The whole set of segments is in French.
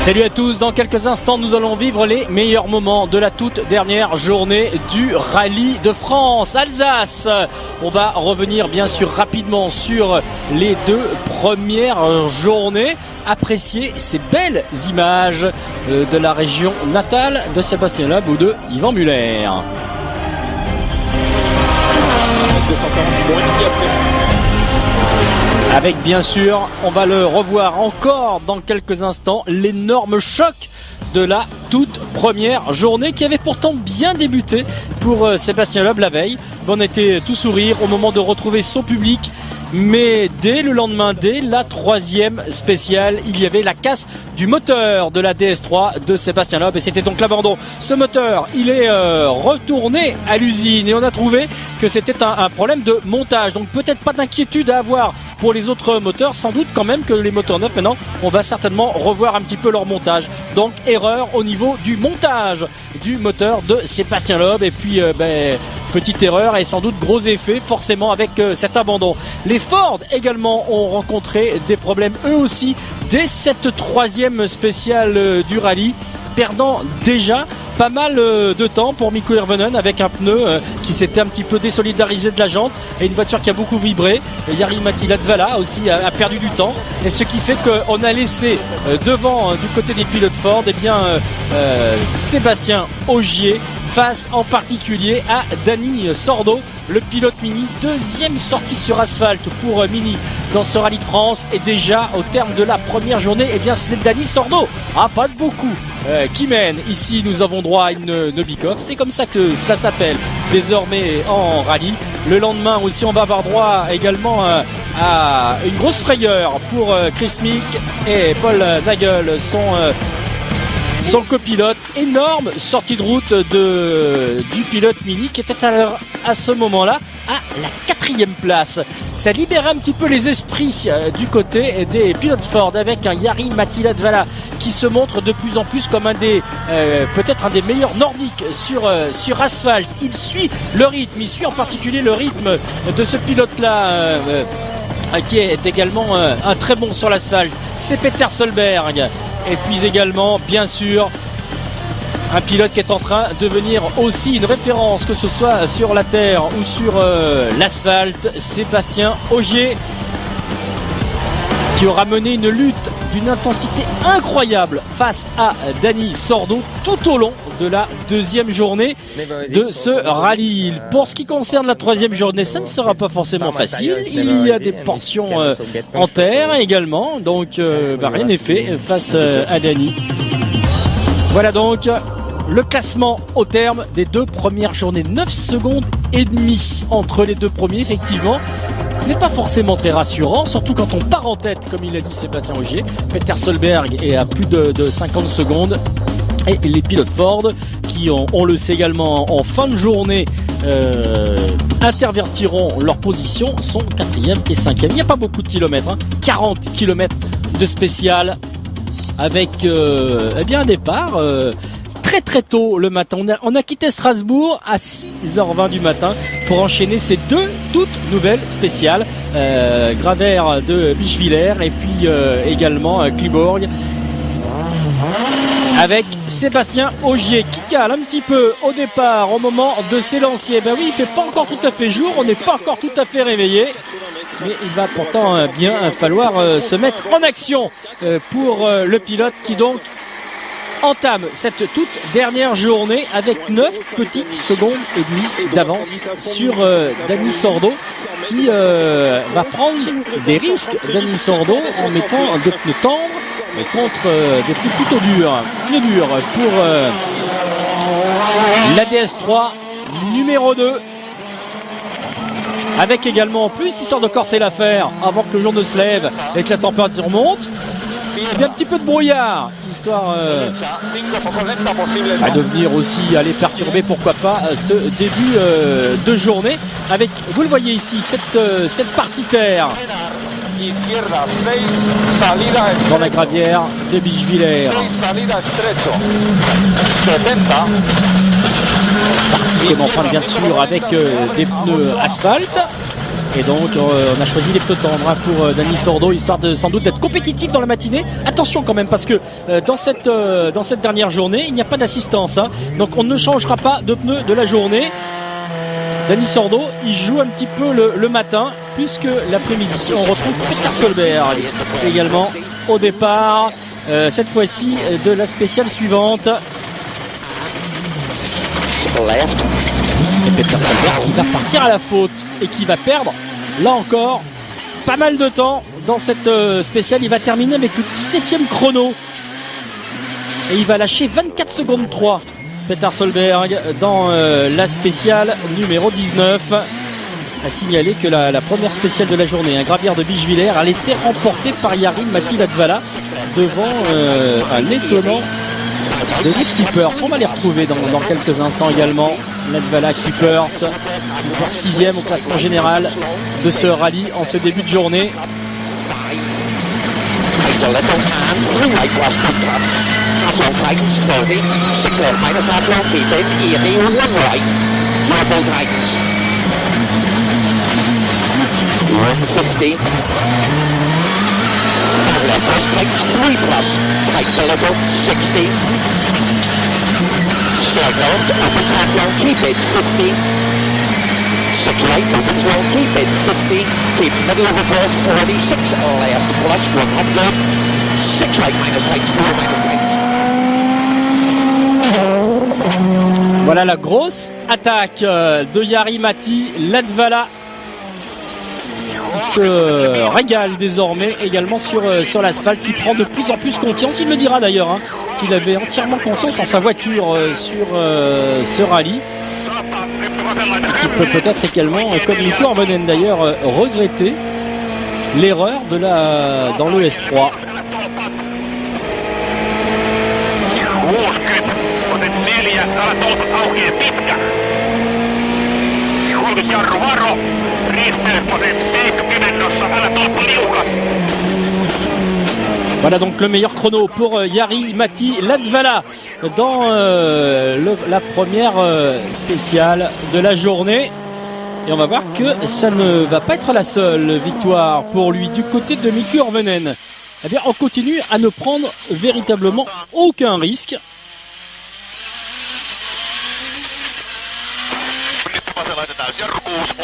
Salut à tous, dans quelques instants nous allons vivre les meilleurs moments de la toute dernière journée du Rallye de France Alsace. On va revenir bien sûr rapidement sur les deux premières journées, apprécier ces belles images de la région natale de Sébastien Loeb ou de Yvan Muller. Avec bien sûr, on va le revoir encore dans quelques instants, l'énorme choc de la toute première journée qui avait pourtant bien débuté pour Sébastien Loeb la veille. On était tout sourire au moment de retrouver son public. Mais dès le lendemain, dès la troisième spéciale, il y avait la casse du moteur de la DS3 de Sébastien Loeb et c'était donc l'abandon. Ce moteur, il est retourné à l'usine et on a trouvé que c'était un problème de montage. Donc peut-être pas d'inquiétude à avoir pour les autres moteurs, sans doute quand même que les moteurs neufs maintenant, on va certainement revoir un petit peu leur montage. Donc erreur au niveau du montage du moteur de Sébastien Loeb et puis petite erreur et sans doute gros effet forcément avec cet abandon. Les Ford également ont rencontré des problèmes eux aussi dès cette troisième spéciale du rallye, perdant déjà pas mal de temps pour Mikko Hirvonen avec un pneu qui s'était un petit peu désolidarisé de la jante et une voiture qui a beaucoup vibré. Jari-Matti Latvala aussi a perdu du temps et ce qui fait qu'on a laissé devant du côté des pilotes Ford Sébastien Ogier face en particulier à Dani Sordo, le pilote Mini. Deuxième sortie sur asphalte pour Mini dans ce rallye de France et déjà au terme de la première journée, c'est Dani Sordo, pas de beaucoup, qui mène. Ici nous avons droit à une Novikov, c'est comme ça que cela s'appelle désormais en rallye. Le lendemain aussi on va avoir droit également à une grosse frayeur pour Chris Mick et Paul Nagel, son copilote. Énorme sortie de route du pilote Mini qui était à ce moment-là à la 4e place. Ça libérait un petit peu les esprits du côté des pilotes Ford avec un Jari-Matti Latvala qui se montre de plus en plus comme peut-être un des meilleurs nordiques sur asphalte. Il suit le rythme, il suit en particulier le rythme de ce pilote-là qui est également un très bon sur l'asphalte. C'est Peter Solberg. Et puis également, bien sûr, un pilote qui est en train de devenir aussi une référence, que ce soit sur la terre ou sur l'asphalte, Sébastien Ogier, qui aura mené une lutte d'une intensité incroyable face à Dani Sordo tout au long de la deuxième journée de ce rallye. Pour ce qui concerne la troisième journée, ça ne sera pas forcément facile. Il y a des portions en terre également, donc rien n'est fait face à Dani. Voilà donc le classement au terme des deux premières journées. 9 secondes et demie entre les deux premiers, effectivement. Ce n'est pas forcément très rassurant, surtout quand on part en tête, comme il a dit Sébastien Ogier. Peter Solberg est à plus de 50 secondes. Et les pilotes Ford, qui on le sait également en fin de journée, intervertiront leur position, sont 4e et 5e. Il n'y a pas beaucoup de kilomètres, 40 km de spécial avec un départ très très tôt le matin. On a quitté Strasbourg à 6h20 du matin pour enchaîner ces deux toutes nouvelles spéciales. Gravert de Bischwiller et puis également Cliborg. Avec Sébastien Ogier qui cale un petit peu au départ au moment de s'élancer. Oui, il fait pas encore tout à fait jour, on n'est pas encore tout à fait réveillé. Mais il va pourtant bien falloir se mettre en action pour le pilote qui donc entame cette toute dernière journée avec 9 petites secondes et demie d'avance sur Dani Sordo qui va prendre des risques, Dani Sordo, en mettant des pneus tendres contre des pneus plutôt durs. Pneus durs pour la DS3 numéro 2. Avec également en plus, histoire de corser l'affaire avant que le jour ne se lève et que la température monte, il y a un petit peu de brouillard, histoire de venir aussi aller perturber, pourquoi pas, ce début de journée. Avec, vous le voyez ici, cette partie terre dans la gravière de Bischwiller. Partie comme enfin bien sûr avec des pneus asphalte. Et donc on a choisi les pneus tendres pour Dani Sordo, histoire de sans doute d'être compétitif dans la matinée. Attention quand même, parce que dans cette dernière journée, il n'y a pas d'assistance, hein. Donc on ne changera pas de pneus de la journée. Dani Sordo, il joue un petit peu le matin, plus que l'après-midi. On retrouve Peter Solberg également au départ, cette fois-ci de la spéciale suivante. Et Peter Solberg qui va partir à la faute et qui va perdre, là encore, pas mal de temps dans cette spéciale. Il va terminer avec le 17e chrono. Et il va lâcher 24 secondes 3. Peter Solberg dans la spéciale numéro 19. A signalé que la première spéciale de la journée, un gravière de Bichevillers, elle était remportée par Jari Matti Latvala devant un étonnant Denis Kuipers. On va les retrouver dans quelques instants également. Latvala, Kuipers 6e au classement général de ce rallye en ce début de journée. Slide left, opens half long, keep it 50. 6 right, opens long, keep it 50. Keep middle of the course, 46 left, plus 100. 6 right, minus tight, 4 minus tight. Voilà la grosse attaque de Jari Matti Latvala, qui se régale désormais également sur l'asphalte, qui prend de plus en plus confiance. Il me dira d'ailleurs qu'il avait entièrement confiance en sa voiture sur ce rallye, et qui peut peut-être également, comme Mikko Arvonen d'ailleurs, regretter l'erreur dans le S3. Voilà donc le meilleur chrono pour Jari Matti Latvala dans la première spéciale de la journée. Et on va voir que ça ne va pas être la seule victoire pour lui du côté de Mikko Arvonen. Eh bien, on continue à ne prendre véritablement aucun risque.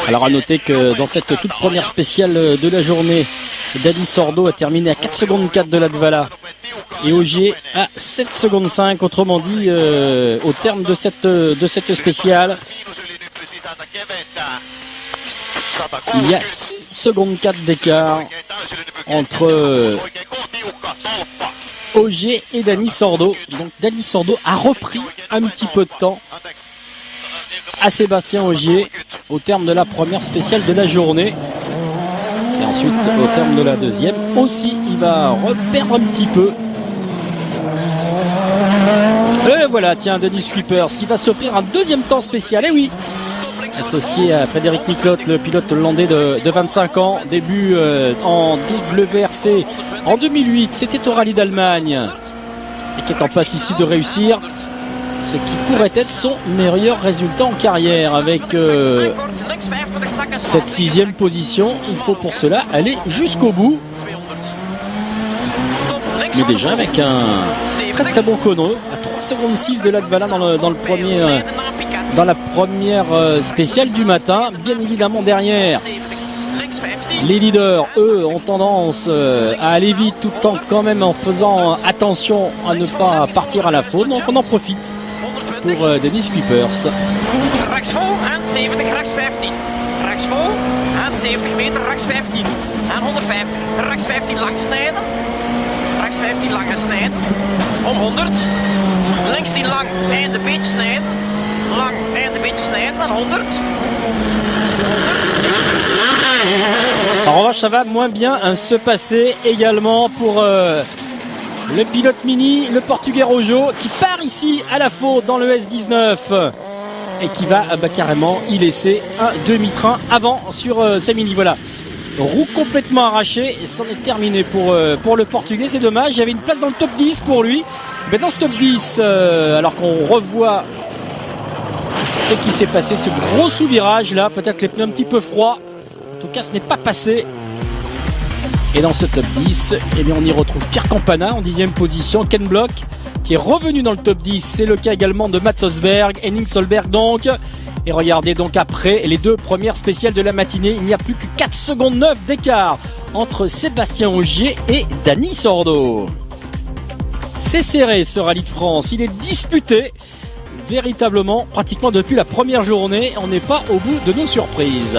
Alors à noter que dans cette toute première spéciale de la journée, Dani Sordo a terminé à 4 secondes 4 de Latvala et Ogier à 7 secondes 5. Autrement dit, au terme de cette spéciale, il y a 6 secondes 4 d'écart entre Ogier et Dani Sordo. Donc Dani Sordo a repris un petit peu de temps à Sébastien Ogier au terme de la première spéciale de la journée. Et ensuite, au terme de la deuxième, aussi, il va reperdre un petit peu. Et voilà, tiens, Denis Kuipers qui va s'offrir un deuxième temps spécial. Et oui, associé à Frédéric Niclot, le pilote hollandais de 25 ans, début en WRC en 2008. C'était au rallye d'Allemagne et qui est en passe ici de réussir ce qui pourrait être son meilleur résultat en carrière avec cette 6e position. Il faut pour cela aller jusqu'au bout, mais déjà avec un très très bon chrono à 3 secondes 6 de Latvala dans la première spéciale du matin. Bien évidemment derrière, les leaders, eux, ont tendance à aller vite tout en quand même en faisant attention à ne pas partir à la faute. Donc on en profite pour Denis Kuipers. Rechtsvol aan 70, rechts 15. Rechtsvol aan 70 meter, rechts 15. Aan 105, rechts 15 lang snijden. Rechts 15 lang gaan snijden. Om 100. Links 10 lang, einde beetje snijden. Lang, einde beetje snijden. Aan 100. En revanche, ça va moins bien se passer également pour le pilote Mini, le portugais Rojo, qui part ici à la faute dans le S19 et qui va carrément y laisser un demi-train avant sur sa Mini. Voilà, roue complètement arrachée et c'en est terminé pour le portugais. C'est dommage, il y avait une place dans le top 10 pour lui. Mais dans ce top 10, alors qu'on revoit ce qui s'est passé, ce gros sous-virage là, peut-être les pneus un petit peu froids En tout cas, ce n'est pas passé. Et dans ce top 10, eh bien, on y retrouve Pierre Campana en 10e position, Ken Block qui est revenu dans le top 10. C'est le cas également de Mats Osberg, Henning Solberg donc. Et regardez donc après les deux premières spéciales de la matinée, il n'y a plus que 4 secondes 9 d'écart entre Sébastien Ogier et Dani Sordo. C'est serré ce rallye de France, il est disputé véritablement pratiquement depuis la première journée. On n'est pas au bout de nos surprises.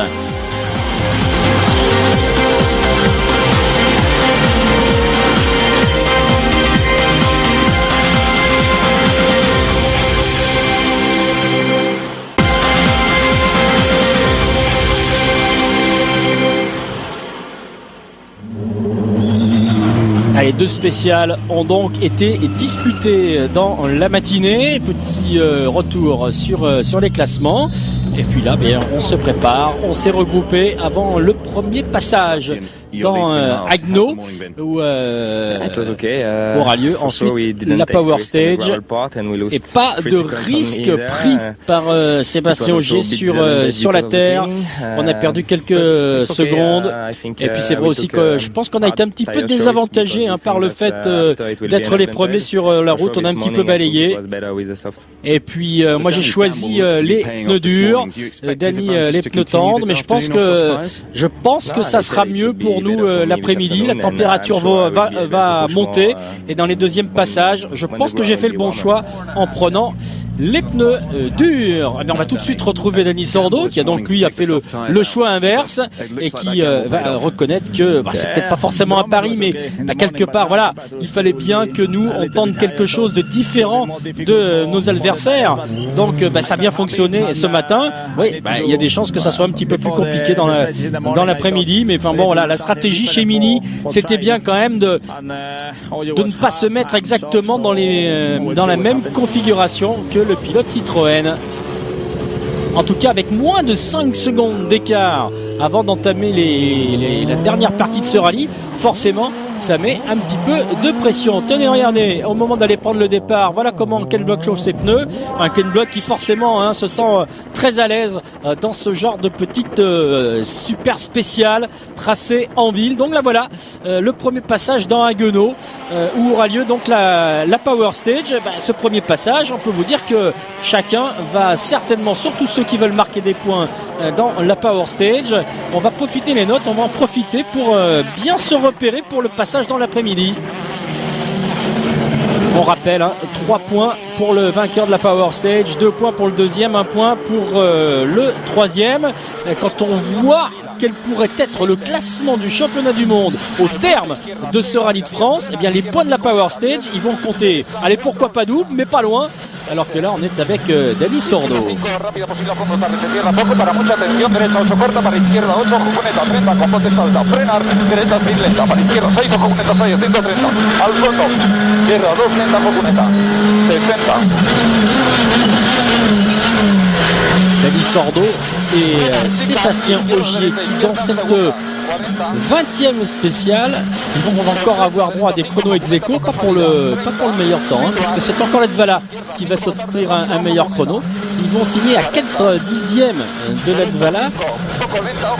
Les deux spéciales ont donc été disputées dans la matinée. Petit retour sur les classements. Et puis là, on se prépare, on s'est regroupé avant le premier passage dans Agno où aura lieu ensuite la Power Stage. Et pas de risque pris par Sébastien Ogier sur la terre. On a perdu quelques secondes. Et puis c'est vrai aussi que je pense qu'on a été un petit peu désavantagé par le fait d'être les premiers sur la route. On a un petit peu balayé. Et puis moi j'ai choisi les pneus durs. Dani les pneus tendres, mais je pense que ça sera mieux pour nous l'après-midi. La température va monter et dans les deuxièmes passages, je pense que j'ai fait le bon choix en prenant les pneus durs. On va tout de suite retrouver Dani Sordo qui a donc lui a fait le choix inverse et qui va reconnaître que c'est peut-être pas forcément un pari, mais quelque part voilà, il fallait bien que nous on tente quelque chose de différent de nos adversaires. Donc ça a bien fonctionné ce matin. Oui, il y a des chances que ça soit un petit peu plus compliqué dans l'après-midi, mais enfin bon voilà, la stratégie chez Mini, c'était bien quand même de ne pas se mettre exactement dans la même configuration que le pilote Citroën. En tout cas, avec moins de 5 secondes d'écart avant d'entamer la dernière partie de ce rallye, forcément, ça met un petit peu de pression. Tenez, regardez, au moment d'aller prendre le départ, voilà comment Ken Block chauffe ses pneus. Un Ken Block qui forcément se sent très à l'aise dans ce genre de petite super spéciale tracée en ville. Donc là voilà, le premier passage dans Haguenau où aura lieu donc la Power Stage. Ce premier passage, on peut vous dire que chacun va certainement, surtout ceux qui veulent marquer des points dans la Power Stage, on va profiter les notes, on va en profiter pour bien se repérer pour le passage dans l'après-midi. On rappelle, 3 points pour le vainqueur de la Power Stage, 2 points pour le deuxième, 1 point pour le troisième. Quand on voit quel pourrait être le classement du championnat du monde au terme de ce rallye de France, eh bien les points de la Power Stage, ils vont compter. Allez, pourquoi pas double, mais pas loin. Alors que là, on est avec Dani Sordo. Dani Sordo et Sébastien Ogier qui dans cette 20e spéciale, ils vont encore avoir droit à des chronos ex-aequo, pas pour le meilleur temps, parce que c'est encore Latvala qui va s'offrir un meilleur chrono. Ils vont signer à 4 dixièmes de Latvala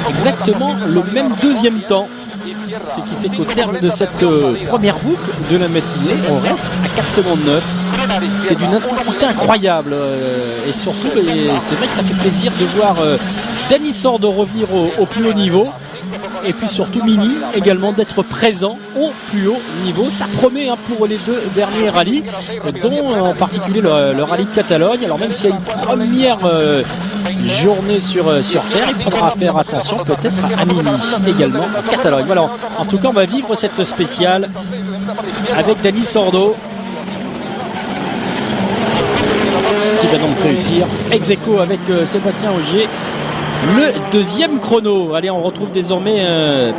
exactement le même deuxième temps. Ce qui fait qu'au terme de cette première boucle de la matinée, on reste à 4 secondes 9. C'est d'une intensité incroyable et surtout, c'est vrai que ça fait plaisir de voir Dani Sordo revenir au plus haut niveau. Et puis surtout Mini également d'être présent au plus haut niveau. Ça promet pour les 2 derniers rallyes, dont en particulier le rallye de Catalogne. Alors même s'il y a une première journée sur terre, il faudra faire attention peut-être à Mini également en Catalogne. Voilà, en tout cas on va vivre cette spéciale avec Dani Sordo qui va donc réussir ex-aequo avec Sébastien Ogier le deuxième chrono. Allez, on retrouve désormais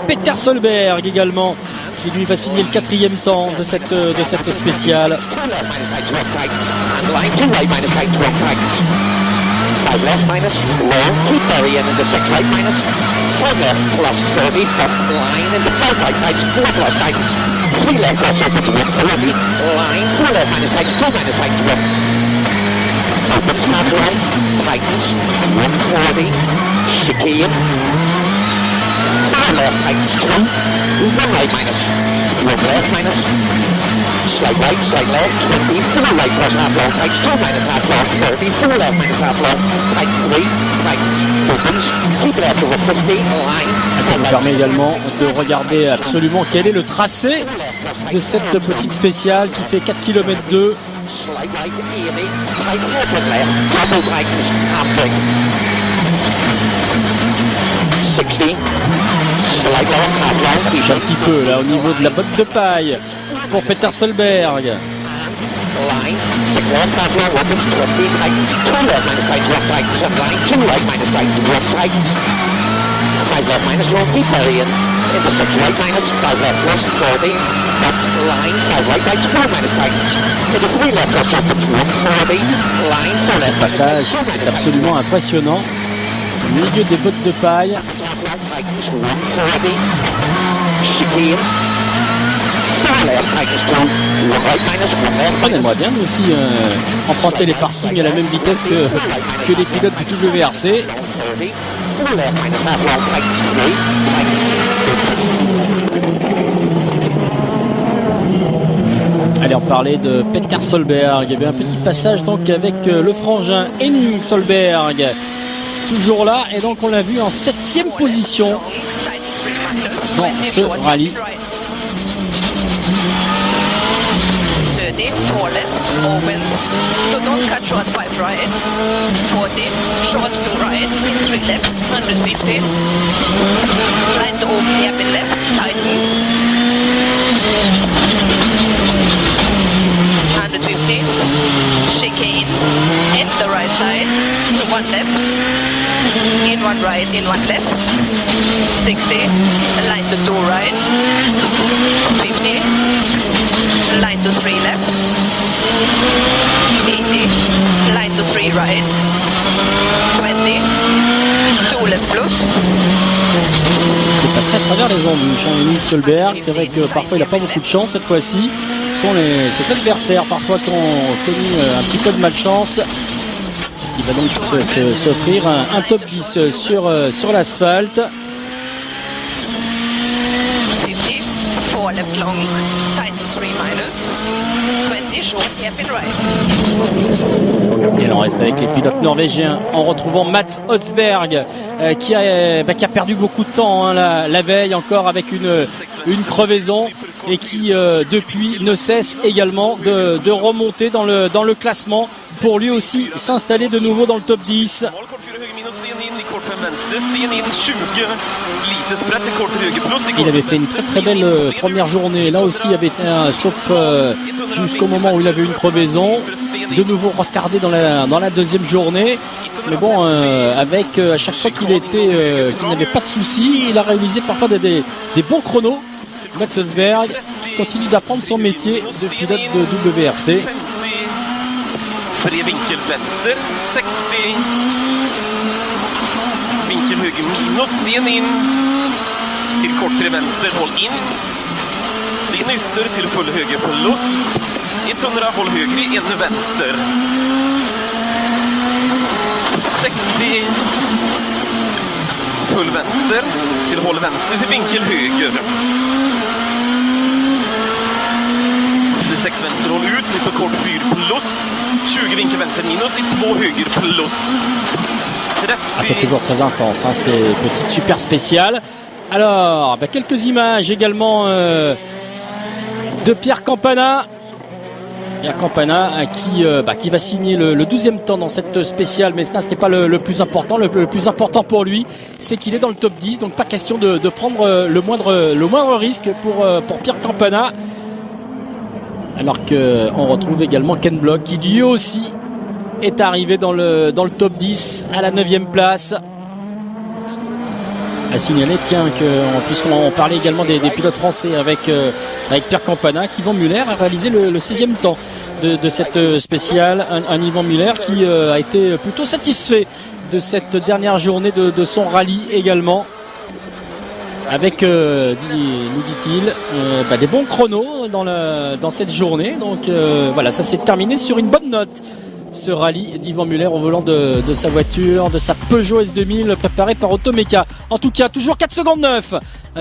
Peter Solberg également, qui lui va signer le 4e temps de cette spéciale. 5 left minus, low, keep very in the 6 right minus, 5 left plus 30, top line into 5 right tights, 4 plus tights, 3 left plus open to 140, line, 4 left minus tights, 2 minus tights, 1. Opens half right, tightens, 140, chicane, 4 left, tightens 2, 1 right minus, 1 left minus, slight right, slight left, 20, 4 right plus half long, tightens 2 minus half long, 30, 4 left minus half long, tightens 3, tightens, opens, keep it left over 50, line. Ça nous permet également de regarder absolument quel est le tracé de cette petite spéciale qui fait 4 km 2. Slight right, 80, tight open left, double tightens, handbrake. 60, slight left, half long, Ça bouge un petit peu là au niveau de la botte de paille pour Peter Solberg. line, 6 left, half long, opens, 20, tightens, 2 left minus tightens, 1 tightens, and line, 2 right minus tightens, 1 tightens, 5 left minus long, keep burying, into 6 right minus, 5 left plus, 40, up line, 5 right tightens, 4 minus tightens, into 3 left plus, opens, 140, line, 4 Ce left passage est absolument impressionnant. Au milieu des bottes de paille. tightens, 140, chicane, 4 left tightens, 2, 1 right minus, 1 left On aimerait bien nous aussi emprunter les parkings à la même vitesse que les pilotes du WRC. 30, 4 left minus half long, tightens 3, tightens. Allez, on parlait de Peter Solberg. Il y avait un petit passage donc avec le frangin Henning Solberg. Toujours là, et donc on l'a vu en 7e position dans ce rallye. 30, 4 left, opens, do not cut short 5 right, 40, short 2 right, 3 left, 150, line to open, hairpin left, tightens, 150, chicane, in the right side, to 1 left, in 1 right, in 1 left, 60, line to 2 right, 50, line to 3 left, 80, line to 3 right, 20, 2 left plus. Il est passé à travers les embûches, Henning Solberg. C'est vrai que parfois il n'a pas beaucoup de chance cette fois-ci. C'est ses adversaires parfois qui ont connu un petit peu de malchance. Qui va donc s'offrir un top 10 sur l'asphalte. 50, 4 left long, tighten 3 minus, 20 short, hairpin right. Et on reste avec les pilotes norvégiens en retrouvant Mats Østberg qui a perdu beaucoup de temps la veille encore avec une crevaison et qui depuis ne cesse également de remonter dans le classement pour lui aussi s'installer de nouveau dans le top 10. Il avait fait une très très belle première journée. Là aussi il avait été sauf jusqu'au moment où il avait une crevaison. De nouveau retardé dans la deuxième journée. Mais bon, avec à chaque fois qu'il n'avait pas de soucis, il a réalisé parfois des bons chronos. Mats Østberg continue d'apprendre son métier de pilote de WRC. Vinkel vänster, 60. Vinkel höger minus, sten in. Till kort till vänster, håll in. Sten ytter till full höger plus. 100, håll högre, ännu vänster. 60. Full vänster, till håll vänster, till vinkel höger. 6 vänster, håll ut, till kort 4 plus. 20 vinkel vänster minus, i 2 höger plus. 30. C'est toujours très intense, ces petites super spéciales. Alors, quelques images également de Pierre Campana. Pierre Campana qui va signer le 12e temps dans cette spéciale, mais ça c'était pas le plus important. Le plus important pour lui, c'est qu'il est dans le top 10, donc pas question de prendre le moindre risque pour Pierre Campana. Alors qu'on retrouve également Ken Block qui lui aussi est arrivé dans le top 10 à la 9e place. À signaler, puisqu'on parlait également des pilotes français avec Pierre Campana, qu'Yvan Muller a réalisé le 6e temps de cette spéciale. Un Yvan Muller qui a été plutôt satisfait de cette dernière journée de son rallye également. Avec, nous dit-il, des bons chronos dans cette journée. Donc voilà, ça s'est terminé sur une bonne note ce rallye d'Yvan Muller au volant de sa voiture, de sa Peugeot S2000 préparée par Automeca. En tout cas, toujours 4 secondes 9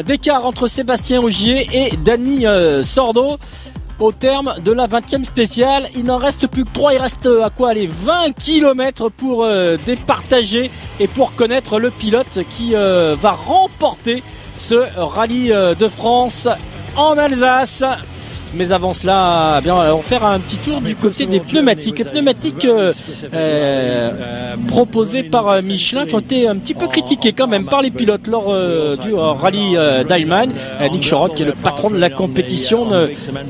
d'écart entre Sébastien Ogier et Dany Sordo. Au terme de la 20e spéciale, il n'en reste plus que 3, il reste à quoi aller 20 km pour départager et pour connaître le pilote qui va remporter ce rallye de France en Alsace. Mais avant cela, eh bien, on va faire un petit tour du côté des pneumatiques. Les pneumatiques proposés par Michelin qui ont été un petit peu critiqués quand même par les pilotes lors du rallye d'Allemagne. Nick Schorock, qui est le patron de la compétition,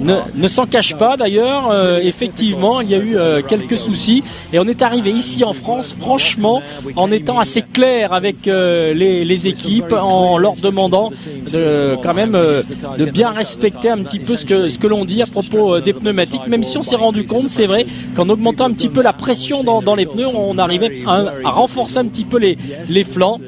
ne s'en cache pas d'ailleurs. Effectivement, il y a eu quelques soucis et on est arrivé ici en France, franchement, en étant assez clair avec les équipes, en leur demandant quand même de bien respecter un petit peu ce que l'on dit à propos des pneumatiques, même si on s'est rendu compte, c'est vrai, qu'en augmentant un petit peu la pression dans les pneus, on arrivait à renforcer un petit peu les flancs.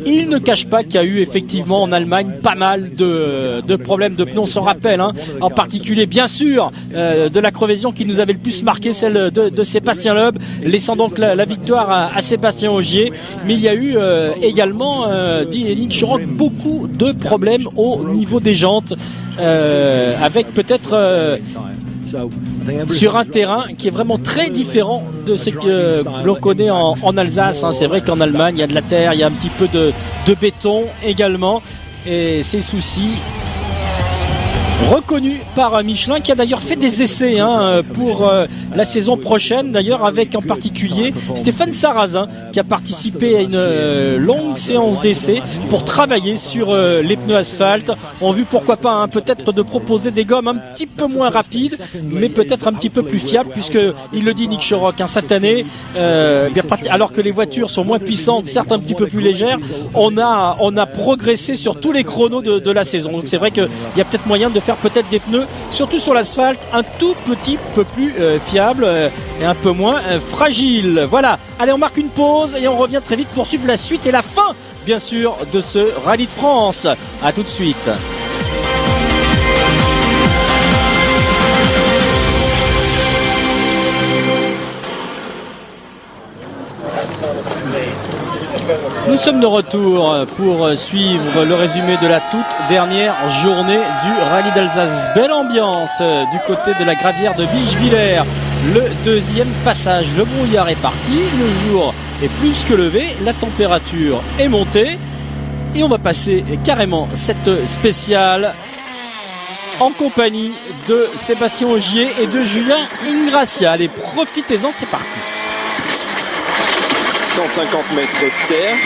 Il ne cache pas qu'il y a eu effectivement en Allemagne pas mal de problèmes de pneus, on s'en rappelle, hein, en particulier bien sûr de la crevaison qui nous avait le plus marqué, celle de Sébastien Loeb, laissant donc la victoire à Sébastien Ogier. Mais il y a eu également, dit Nick Schorock, beaucoup de problèmes au niveau des jantes, avec peut-être sur un terrain qui est vraiment très différent de ce que l'on connaît en Alsace, hein. C'est vrai qu'en Allemagne il y a de la terre, il y a un petit peu de béton également, et ces soucis reconnu par Michelin, qui a d'ailleurs fait des essais pour la saison prochaine, d'ailleurs avec en particulier Stéphane Sarrazin qui a participé à une longue séance d'essais pour travailler sur les pneus asphalte. On a vu pourquoi pas peut-être de proposer des gommes un petit peu moins rapides mais peut-être un petit peu plus fiables, puisque il le dit Nick Schorock, cette année alors que les voitures sont moins puissantes, certes un petit peu plus légères, on a progressé sur tous les chronos de la saison. Donc c'est vrai qu'il y a peut-être moyen de faire peut-être des pneus, surtout sur l'asphalte, un tout petit peu plus fiable et un peu moins fragile. Voilà, allez, on marque une pause et on revient très vite pour suivre la suite et la fin, bien sûr, de ce Rallye de France. À tout de suite. Nous sommes de retour pour suivre le résumé de la toute dernière journée du Rallye d'Alsace. Belle ambiance du côté de la gravière de Bischwiller. Le deuxième passage, le brouillard est parti, le jour est plus que levé, la température est montée et on va passer carrément cette spéciale en compagnie de Sébastien Ogier et de Julien Ingrassia. Allez, profitez-en, c'est parti. 150 mètres de terre,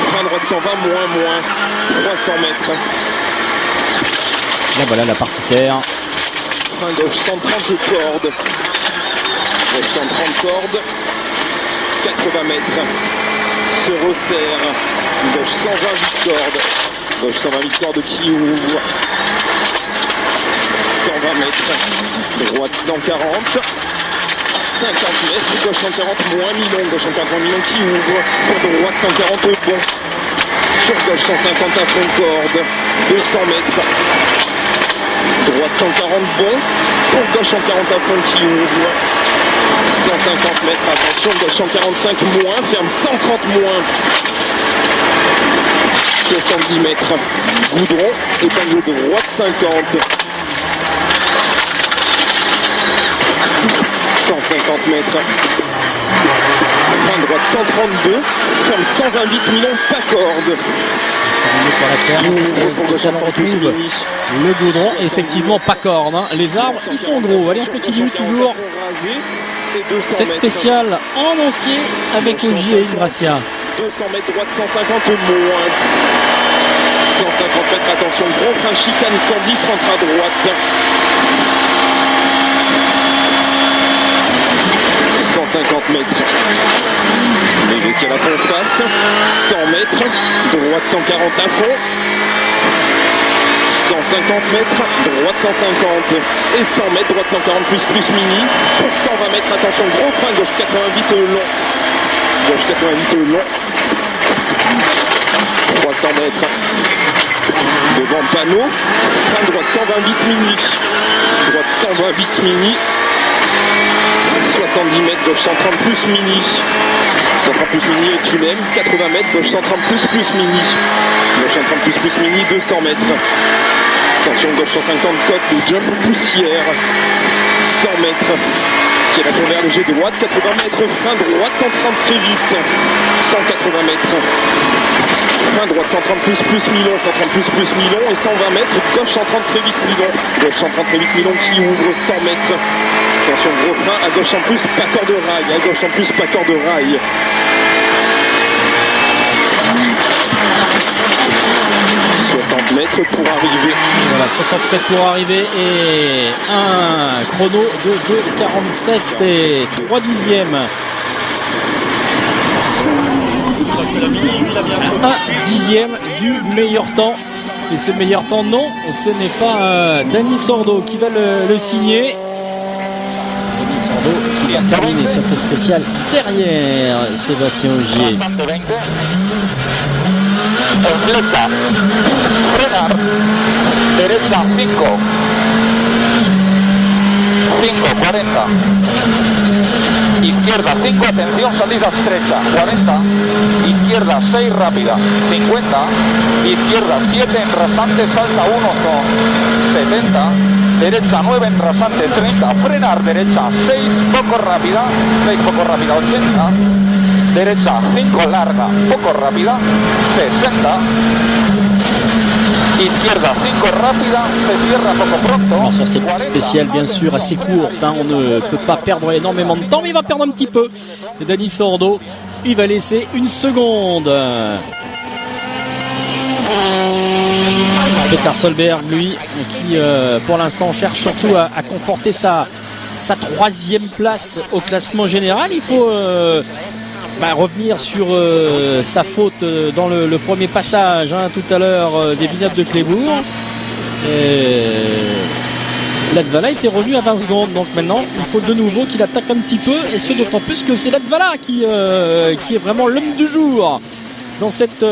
frein droite 120, moins 300 mètres. Là voilà la partie terre. Frein gauche 130 cordes, gauche 130 cordes, 80 mètres, se resserre, gauche 128 cordes, gauche 128 cordes qui ouvre, 120 mètres, droite 140. 50 mètres, gauche 140, moins mi-long, gauche 140, mi-long qui ouvre, pour droite 140 bon, sur gauche 150 à fond de corde, 200 mètres, droite 140 bon, pour gauche 140 à fond qui ouvre, 150 mètres, attention, gauche 145 moins, ferme 130 moins, 70 mètres, goudron, épingle de droite 50, 150 mètres, frein droite 132, ferme 128 millions, pas corde. C'est terminé pour la terre, cette spéciale, on retrouve le goudron, effectivement pas corde, les arbres ils sont gros. Allez, on continue toujours cette spéciale en entier avec Ogier et Ingrassia. 200 mètres droite 150 moins, 150 mètres, attention, gros frein chicane 110, rentre à droite. 150 mètres, léger sur la fond face, 100 mètres, droite 140 à fond, 150 mètres, droite 150 et 100 mètres, droite 140 plus mini, pour 120 mètres, attention, gros frein, gauche 88 long, gauche 88 long, 300 mètres, devant panneau, frein droite 128 mini, droite 128 mini, 60 70 mètres, gauche 130 plus mini. 130 plus mini et tunnel, 80 mètres, gauche 130 plus mini. Gauche 130 plus mini, 200 mètres. Attention, gauche 150, côte, le jump poussière. 100 mètres. Ciel à fond vert, léger droite, 80 mètres, frein droite 130 très vite. 180 mètres. Frein droite 130 plus Milon, 130 plus Milon et 120 mètres, gauche 130 très vite Milon. Gauche 130 très vite Milon qui ouvre 100 mètres. Attention, gros frein, à gauche en plus, pas corde de rail. À gauche en plus, pas corde de rail. Mètres pour arriver. Voilà, 60 mètres pour arriver et un chrono de 2,47 et 3 dixièmes. Un dixième du meilleur temps. Et ce meilleur temps, non, ce n'est pas Dani Sordo qui va le signer. Dani Sordo qui va terminer cette spéciale derrière Sébastien Ogier. En flecha, frenar, derecha 5, 40, izquierda 5, atención, salida estrecha, 40, izquierda 6, rápida, 50, izquierda 7, en rasante, salta 1, son 70, derecha 9, en rasante, 30, frenar, derecha 6, poco rápida, 6, poco rápida, 80, derecha 5 larga, poco rápida, 60, izquierda 5 rápida, se cierra poco pronto. Alors sur cette spéciale bien sûr assez courte, hein, on ne peut pas perdre énormément de temps, mais il va perdre un petit peu. Et Dani Sordo, il va laisser une seconde. Petar Solberg, lui, qui pour l'instant cherche surtout à conforter sa troisième place au classement général. Il faut revenir sur sa faute dans le premier passage, hein, tout à l'heure des Villeneuve de Clébourg. Latvala était revenu à 20 secondes, donc maintenant il faut de nouveau qu'il attaque un petit peu, et ce d'autant plus que c'est Latvala qui est vraiment l'homme du jour dans cette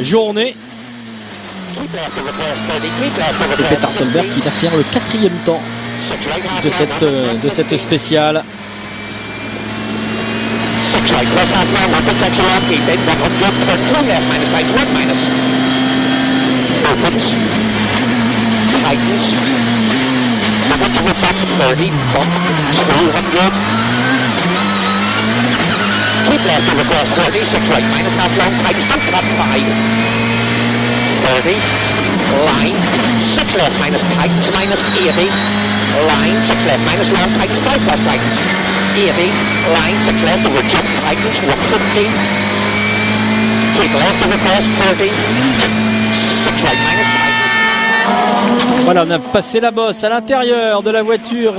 journée. Et Petar Solberg qui va faire le 4e temps de cette spéciale. Right, cross half mile, one protection on, keep it, 100, turn 2 left, minus right, 1 minus. Opens. Tightens. Over to the back, 30, bump, 200. Keep left over cross 30, 6 right, minus half long, tightens, don't cut 5. 30, line, 6 left, minus tightens, minus 80. Line, 6 left, minus long, tightens, 5 plus tightens. 80, line 6 left over jump, tightens 150, keep left over cross 30, 6 right minus tightens. Voilà, on a passé la bosse à l'intérieur de la voiture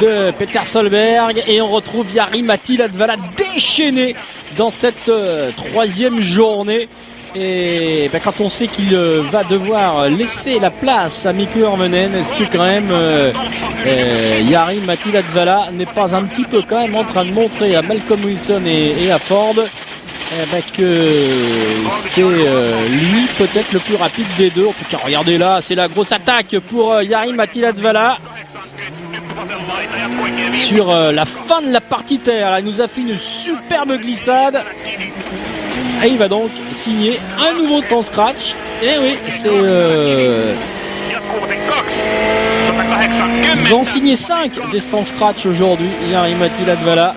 de Petar Solberg et on retrouve Jari-Matti Latvala déchaîné dans cette troisième journée. Et quand on sait qu'il va devoir laisser la place à Mikko Hirvonen, est-ce que quand même Jari-Matti Latvala n'est pas un petit peu quand même en train de montrer à Malcolm Wilson et à Ford que c'est lui peut-être le plus rapide des deux. En tout cas, regardez là, c'est la grosse attaque pour Jari-Matti Latvala sur la fin de la partie terre. Là, il nous a fait une superbe glissade. Et il va donc signer un nouveau temps scratch. Et oui, c'est il va en signer 5 des temps scratch aujourd'hui, Jari-Matti Latvala.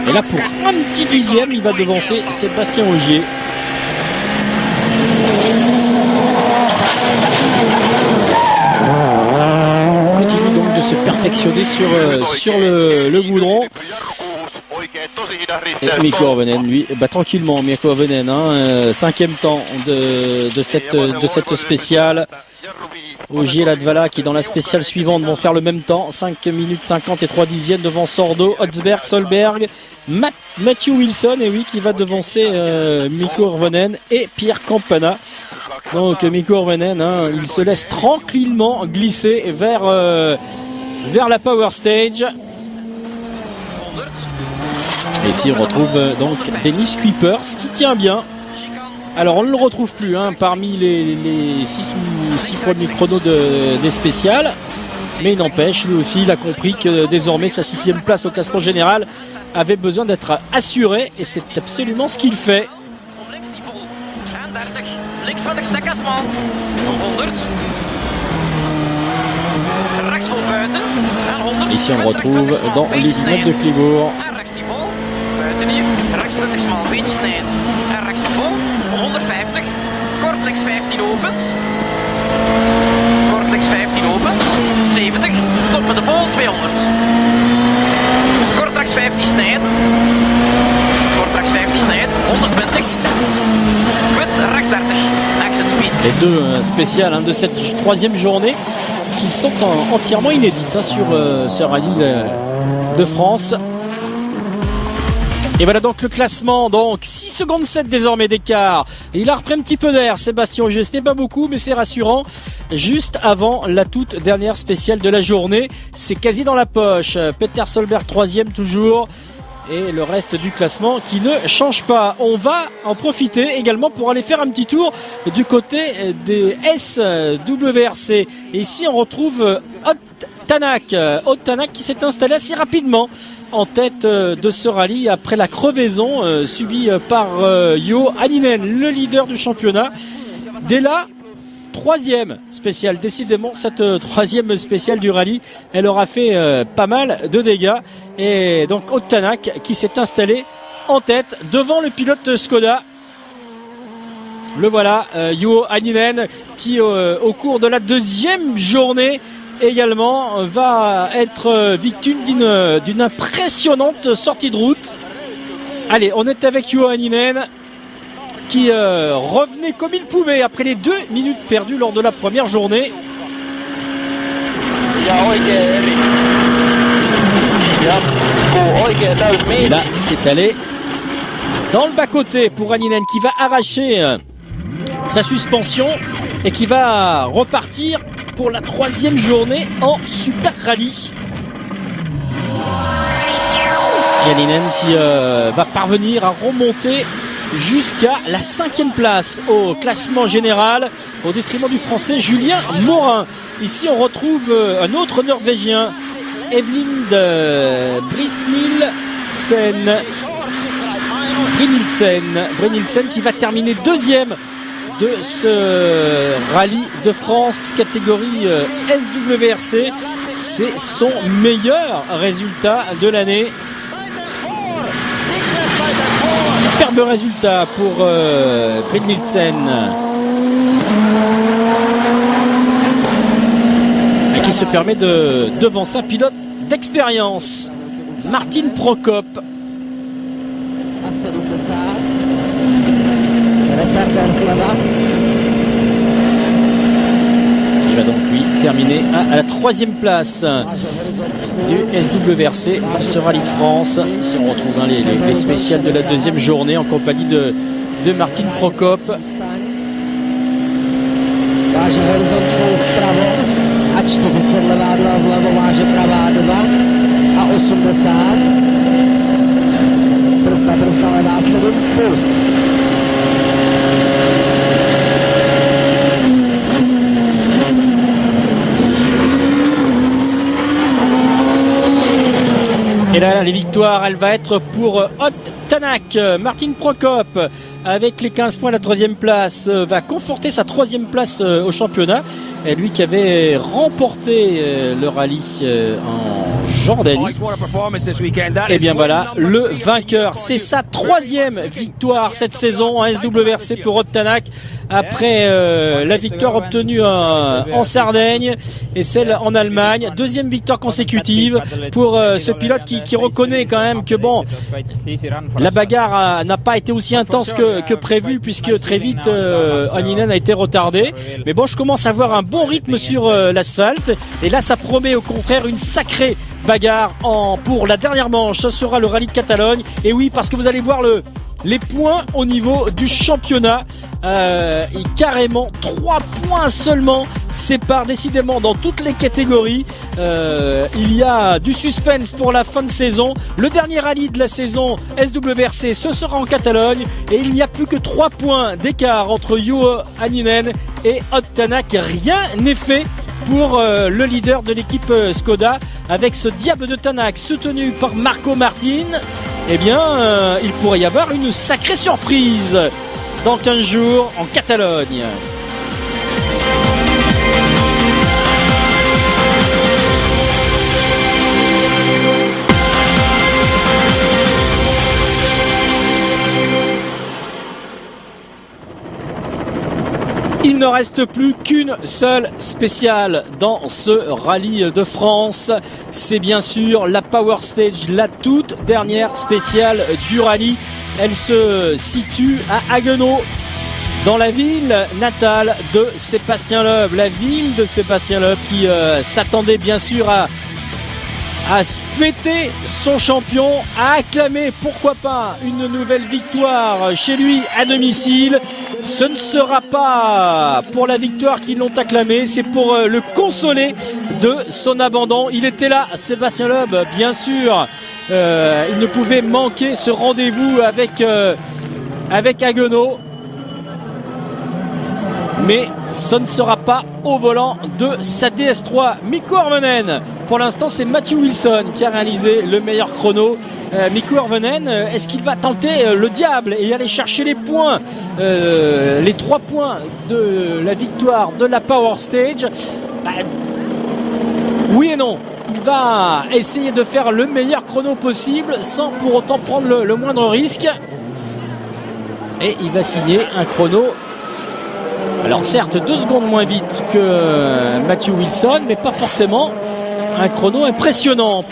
Et là, pour un petit dixième, il va devancer Sébastien Ogier. Il continue donc de se perfectionner sur le goudron. Et Mikko Hirvonen, lui, tranquillement, Mikko Hirvonen, 5e temps de cette spéciale. Ogier et Latvala qui dans la spéciale suivante vont faire le même temps, 5 minutes 50 et 3 dixièmes devant Sordo, Hotzberg, Solberg, Matthew Wilson, et oui, qui va devancer Mikko Hirvonen et Pierre Campana. Donc Mikko Hirvonen, il se laisse tranquillement glisser vers la Power Stage. Et ici on retrouve donc Dennis Kuipers qui tient bien Alors on ne le retrouve plus parmi les 6 ou 6 premiers chronos des spéciales. Mais il n'empêche, lui aussi, il a compris que désormais sa 6e place au classement général avait besoin d'être assurée. Et c'est absolument ce qu'il fait. Ici on le retrouve dans les vignettes de Clébourg. Kortlinks 15 opent. Kortlinks 15 opent. 70. Top met de vol 200. Kortlinks 15 snijden. Kortlinks 15 snijden. 120. Quit rechts 30. Exit speed. Les deux spéciales de cette 3e journée qui sont entièrement inédites sur ce rallye de France. Et voilà donc le classement, donc 6 secondes 7 désormais d'écart. Il a repris un petit peu d'air, Sébastien Ogier, ce n'est pas beaucoup mais c'est rassurant. Juste avant la toute dernière spéciale de la journée, c'est quasi dans la poche. Peter Solberg 3e toujours. Et le reste du classement qui ne change pas. On va en profiter également pour aller faire un petit tour du côté des SWRC. Et ici on retrouve Tanak qui s'est installé assez rapidement en tête de ce rallye après la crevaison subie par Juho Hänninen, le leader du championnat. Dès là, 3e spéciale. Décidément, cette 3e spéciale du rallye, elle aura fait pas mal de dégâts. Et donc Tanak qui s'est installé en tête devant le pilote Skoda. Le voilà, Juho Hänninen qui au cours de la 2e journée également va être victime d'une impressionnante sortie de route. Allez, on est avec Juho Hänninen qui revenait comme il pouvait après les 2 minutes perdues lors de la première journée. Et là, c'est allé dans le bas-côté pour Hänninen qui va arracher sa suspension et qui va repartir pour la 3e journée en Super Rallye. Hänninen qui va parvenir à remonter jusqu'à la 5e place au classement général au détriment du français Julien Morin. Ici on retrouve un autre norvégien, Evelyn Brynildsen qui va terminer 2e de ce rallye de France catégorie SWRC. C'est son meilleur résultat de l'année. Superbe résultat pour Brynildsen qui se permet de devancer un pilote d'expérience, Martin Prokop. Qui va donc lui terminer à la 3e place du SWRC dans ce rallye de France. Ici on retrouve les spéciales de la 2e journée en compagnie de Martin Prokop. Et là, les victoires, elle va être pour Tanak. Martin Prokop, avec les 15 points à la 3e place, va conforter sa 3e place au championnat. Et lui qui avait remporté le rallye en Jordanie. Et bien voilà, le vainqueur. C'est sa 3e victoire cette saison en SWRC pour Tanak. Après la victoire obtenue en Sardaigne et celle en Allemagne. 2e victoire consécutive pour ce pilote qui reconnaît quand même que bon, la bagarre n'a pas été aussi intense que prévu, puisque très vite Hänninen a été retardé. Mais bon, je commence à voir un bon rythme sur l'asphalte. Et là, ça promet au contraire une sacrée bagarre pour la dernière manche. Ce sera le rallye de Catalogne. Et oui, parce que vous allez voir les points au niveau du championnat. Et carrément 3 points seulement sépare décidément dans toutes les catégories. Il y a du suspense pour la fin de saison. Le dernier rallye de la saison SWRC, ce sera en Catalogne et il n'y a plus que 3 points d'écart entre Juho Hänninen et Ott Tänak. Rien n'est fait pour le leader de l'équipe Skoda avec ce diable de Tänak soutenu par Marco Martin. Eh bien, il pourrait y avoir une sacrée surprise dans 15 jours en Catalogne. Il ne reste plus qu'une seule spéciale dans ce rallye de France. C'est bien sûr la Power Stage, la toute dernière spéciale du rallye. Elle se situe à Haguenau, dans la ville natale de Sébastien Loeb. La ville de Sébastien Loeb qui s'attendait bien sûr à fêter son champion, à acclamer pourquoi pas une nouvelle victoire chez lui à domicile. Ce ne sera pas pour la victoire qu'ils l'ont acclamé, c'est pour le consoler de son abandon. Il était là, Sébastien Loeb, bien sûr. Il ne pouvait manquer ce rendez-vous avec Haguenau. Mais ce ne sera pas au volant de sa DS3. Mikko Hirvonen, pour l'instant c'est Matthew Wilson qui a réalisé le meilleur chrono. Mikko Hirvonen, est-ce qu'il va tenter le diable et aller chercher les points, les 3 points de la victoire de la Power Stage? Oui et non. Il va essayer de faire le meilleur chrono possible sans pour autant prendre le moindre risque. Et il va signer un chrono, alors certes 2 secondes moins vite que Matthew Wilson, mais pas forcément un chrono impressionnant.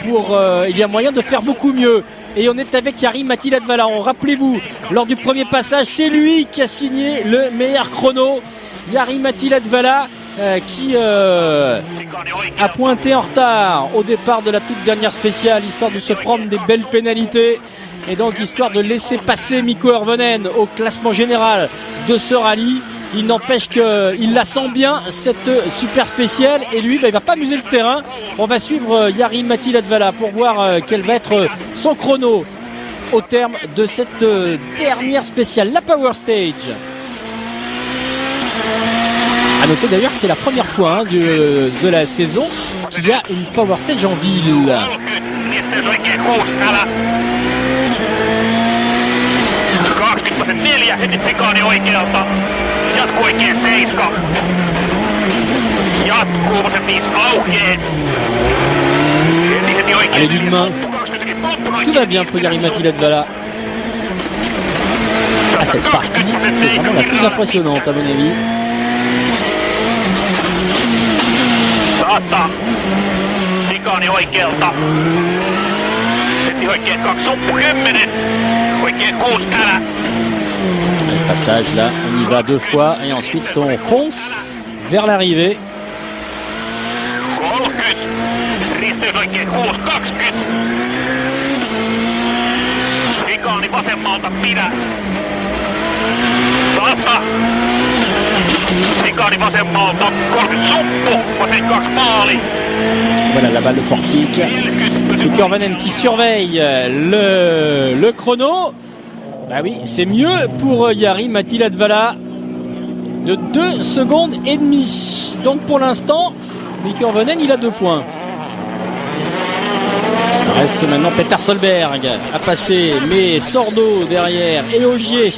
Il y a moyen de faire beaucoup mieux. Et on est avec Jari-Matti Latvala. Rappelez-vous, lors du premier passage, c'est lui qui a signé le meilleur chrono. Jari-Matti Latvala qui a pointé en retard au départ de la toute dernière spéciale, histoire de se prendre des belles pénalités. Et donc histoire de laisser passer Mikko Hirvonen au classement général de ce rallye. Il n'empêche qu'il la sent bien, cette super spéciale, et lui il va pas amuser le terrain. On va suivre Jari-Matti Latvala pour voir quel va être son chrono au terme de cette dernière spéciale, la Power Stage. A noter d'ailleurs que c'est la première fois de la saison qu'il y a une Power Stage en ville. Allez, d'une main. Tout va bien pour Jari-Matti Latvala. Cette partie, c'est vraiment la plus impressionnante à mon avis. Sikani oikealta. Heti oikein 2.10. Oikein 6 älä. Le passage là, on y va 2 fois et ensuite on fonce vers l'arrivée. 30. Risteys oikein 6.20. Sikani vasemmalta pidä. 100. Sikani vasemmalta, 30 suppu, vasen 2 maali. Voilà la balle de portique. Mikko Hirvonen qui surveille le chrono. Bah oui, c'est mieux pour Jari-Matti Latvala de 2 secondes et demie. Donc pour l'instant, Mikko Hirvonen il a 2 points. Reste maintenant Peter Solberg à passer, mais Sordo derrière et Ogier.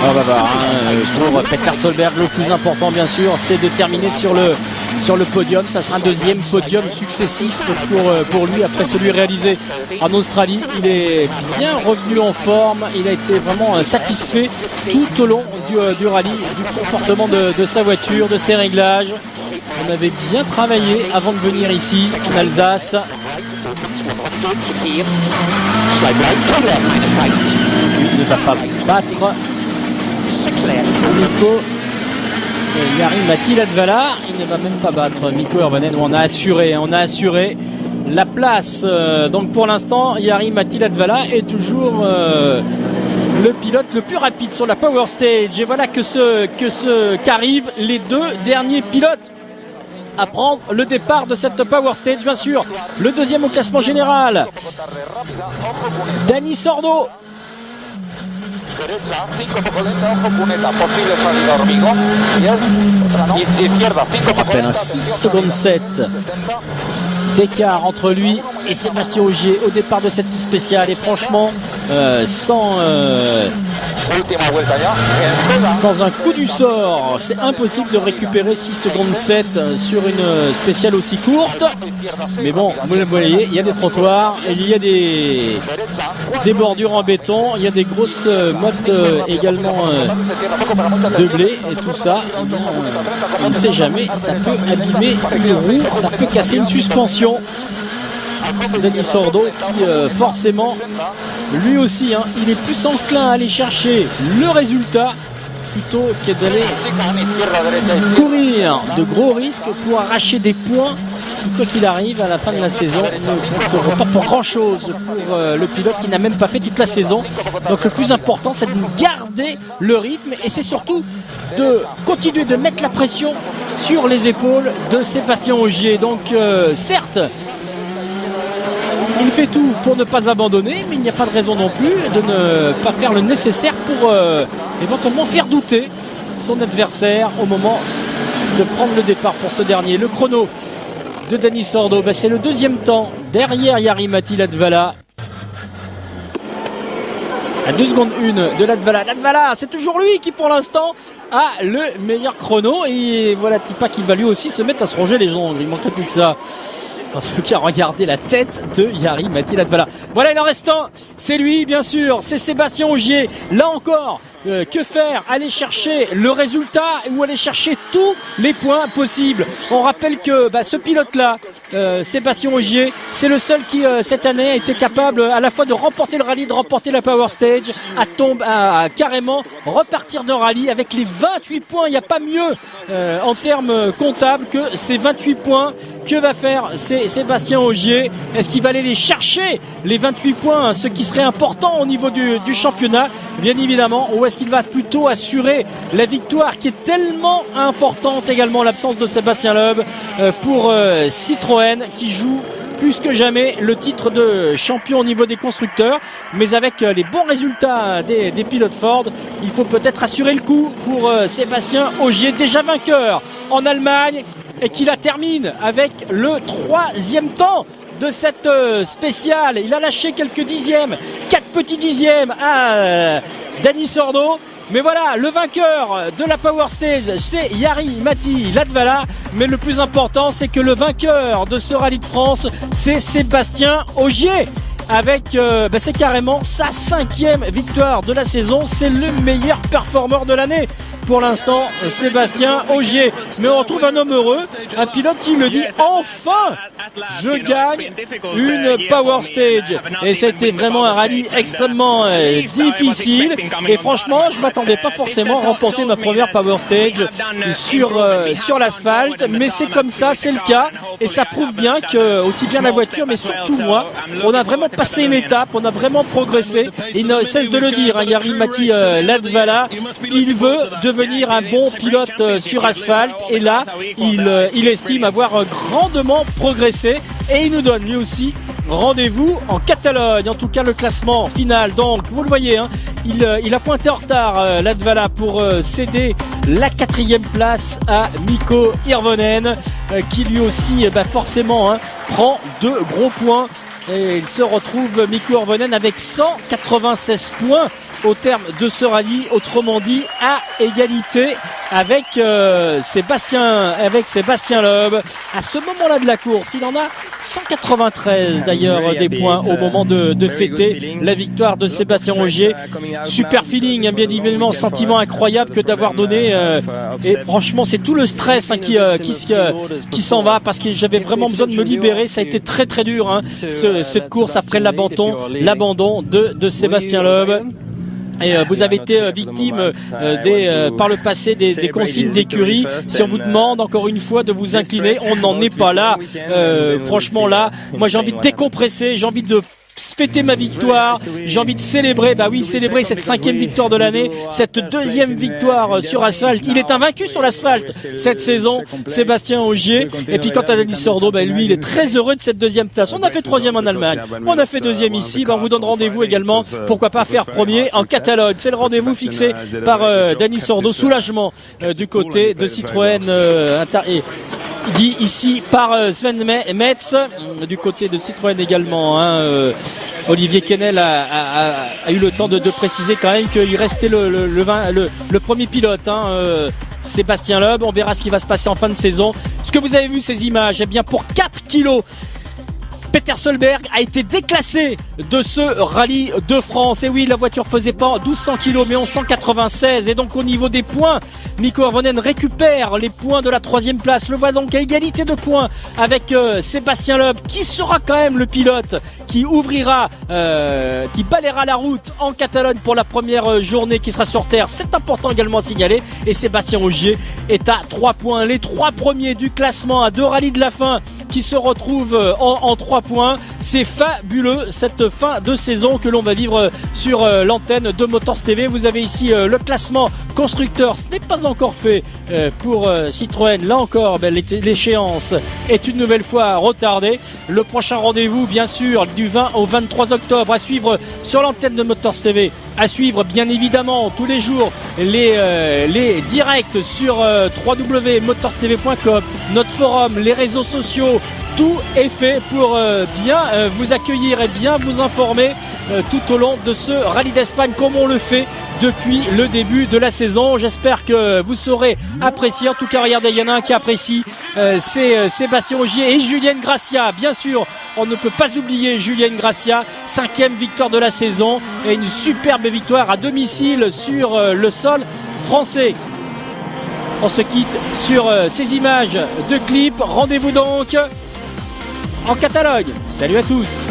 On va voir, pour Peter Solberg, le plus important bien sûr, c'est de terminer sur le podium. Ça sera un 2e podium successif pour lui après celui réalisé en Australie. Il est bien revenu en forme, il a été vraiment satisfait tout au long du rallye, du comportement de sa voiture, de ses réglages. On avait bien travaillé avant de venir ici en Alsace. chicane, chicane. Slow right, 2 left, minus tight. Il ne va pas battre 6 left, Mikko Jari Matti Latvala. Il ne va même pas battre Mikko Hirvonen. On a assuré la place. Donc pour l'instant, Jari Matti Latvala est toujours le pilote le plus rapide sur la Power Stage. Et voilà qu'arrivent les deux derniers pilotes à prendre le départ de cette Power Stage. Bien sûr, le deuxième au classement général, Dani Sordo. On rappelle un 6 secondes 7 d'écart entre lui et Sébastien Ogier au départ de cette spéciale. Et franchement, sans un coup du sort, c'est impossible de récupérer 6 secondes 7 sur une spéciale aussi courte. Mais bon, vous le voyez, il y a des trottoirs, il y a des bordures en béton, il y a des grosses mottes également de blé et tout ça. Eh bien, on ne sait jamais, ça peut abîmer une roue, ça peut casser une suspension. Dani Sordo qui forcément lui aussi il est plus enclin à aller chercher le résultat plutôt que d'aller courir de gros risques pour arracher des points qui, quoi qu'il arrive à la fin de la saison, ne compteront pas pour grand chose pour le pilote qui n'a même pas fait toute la saison. Donc le plus important, c'est de garder le rythme et c'est surtout de continuer de mettre la pression sur les épaules de Sébastien Ogier. Donc certes, il fait tout pour ne pas abandonner, mais il n'y a pas de raison non plus de ne pas faire le nécessaire pour éventuellement faire douter son adversaire au moment de prendre le départ pour ce dernier. Le chrono de Dani Sordo, c'est le deuxième temps derrière Jari Matti Latvala. À 2 secondes 1 de Latvala. Latvala, c'est toujours lui qui pour l'instant a le meilleur chrono. Et voilà Tipa qui va lui aussi se mettre à se ronger les jambes. Il manquerait plus que ça. En tout cas, regardez la tête de Jari Matti Latvala. Voilà, il en reste un. C'est lui, bien sûr. C'est Sébastien Ogier. Là encore, que faire? Aller chercher le résultat ou aller chercher tous les points possibles? On rappelle que ce pilote-là, Sébastien Ogier, c'est le seul qui, cette année, a été capable à la fois de remporter le rallye, de remporter la Power Stage, à carrément repartir d'un rallye avec les 28 points. Il n'y a pas mieux en termes comptables que ces 28 points. Que va faire Sébastien Ogier? Est-ce qu'il va aller les chercher, les 28 points, ce qui serait important au niveau du championnat, bien évidemment, ou est-ce qu'il va plutôt assurer la victoire qui est tellement importante également, l'absence de Sébastien Loeb pour Citroën qui joue plus que jamais le titre de champion au niveau des constructeurs, mais avec les bons résultats des pilotes Ford, il faut peut-être assurer le coup pour Sébastien Ogier, déjà vainqueur en Allemagne, et qui la termine avec le 3e temps de cette spéciale. Il a lâché quelques dixièmes, 4 petits dixièmes à Dani Sordo. Mais voilà, le vainqueur de la Power Stage, c'est Jari Matti Latvala. Mais le plus important, c'est que le vainqueur de ce rallye de France, c'est Sébastien Ogier. Avec, c'est carrément sa 5e victoire de la saison. C'est le meilleur performeur de l'année. Pour l'instant, Sébastien Ogier. Mais on retrouve un homme heureux, un pilote qui me dit enfin, je gagne une Power Stage. Et c'était vraiment un rallye extrêmement difficile. Et franchement, je m'attendais pas forcément à remporter ma première Power Stage sur l'asphalte. Mais c'est comme ça, c'est le cas. Et ça prouve bien que, aussi bien la voiture, mais surtout moi, on a vraiment passé une étape, on a vraiment progressé. Il ne cesse de le dire, Jari Matti Latvala, il veut devenir un bon pilote sur asphalte et là il estime avoir grandement progressé et il nous donne lui aussi rendez-vous en Catalogne. En tout cas le classement final, donc vous le voyez, il a pointé en retard Latvala pour céder la 4e place à Mikko Hirvonen qui lui aussi forcément prend 2 gros points. Et il se retrouve, Mikko Hirvonen, avec 196 points au terme de ce rallye, autrement dit à égalité avec Sébastien Loeb. À ce moment-là de la course, il en a 193 d'ailleurs des points au moment de fêter la victoire de Sébastien Ogier. Super feeling, bien évidemment, sentiment incroyable que d'avoir donné et franchement c'est tout le stress qui s'en va parce que j'avais vraiment besoin de me libérer. Ça a été très très dur cette course après l'abandon de Sébastien Loeb. Et vous avez été victime par le passé des consignes d'écurie. Si on vous demande encore une fois de vous incliner, on n'en est pas là. Franchement là, moi j'ai envie de décompresser, j'ai envie de fêter ma victoire, j'ai envie de célébrer, célébrer cette 5e victoire de l'année, cette 2e victoire sur asphalte. Il est invaincu sur l'asphalte cette saison, Sébastien Ogier. Et puis quant à Denis Sordo, lui il est très heureux de cette 2e place. On a fait 3e en Allemagne, on a fait 2e ici, on vous donne rendez-vous également, pourquoi pas faire 1er en Catalogne. C'est le rendez-vous fixé par Denis Sordo. Soulagement du côté de Citroën dit ici par Sven Metz, du côté de Citroën également. Olivier Kennel a eu le temps de préciser quand même qu'il restait le premier pilote, Sébastien Loeb. On verra ce qui va se passer en fin de saison. Ce que vous avez vu ces images, pour 4 kilos, Peter Solberg a été déclassé de ce rallye de France. Et oui, la voiture faisait pas 1200 kg mais 1196. Et donc au niveau des points, Mikko Hirvonen récupère les points de la 3e place. Le voit donc à égalité de points avec Sébastien Loeb, qui sera quand même le pilote qui ouvrira, qui balayera la route en Catalogne pour la première journée qui sera sur terre. C'est important également à signaler. Et Sébastien Ogier est à 3 points. Les 3 premiers du classement à 2 rallyes de la fin qui se retrouvent en 3 points. C'est fabuleux cette fin de saison que l'on va vivre sur l'antenne de Motors TV. Vous avez ici le classement constructeur. Ce n'est pas encore fait pour Citroën. Là encore, l'échéance est une nouvelle fois retardée. Le prochain rendez-vous, bien sûr, du 20 au 23 octobre à suivre sur l'antenne de Motors TV. À suivre, bien évidemment, tous les jours les directs sur www.motorstv.com, notre forum, les réseaux sociaux. Tout est fait pour bien vous accueillir et bien vous informer tout au long de ce rallye d'Espagne comme on le fait depuis le début de la saison. J'espère que vous saurez apprécier. En tout cas, regardez, il y en a un qui apprécie, c'est Sébastien Ogier et Julien Gracia. Bien sûr, on ne peut pas oublier Julien Gracia, 5e victoire de la saison et une superbe victoire à domicile sur le sol français. On se quitte sur ces images de clip. Rendez-vous donc en Catalogne. Salut à tous.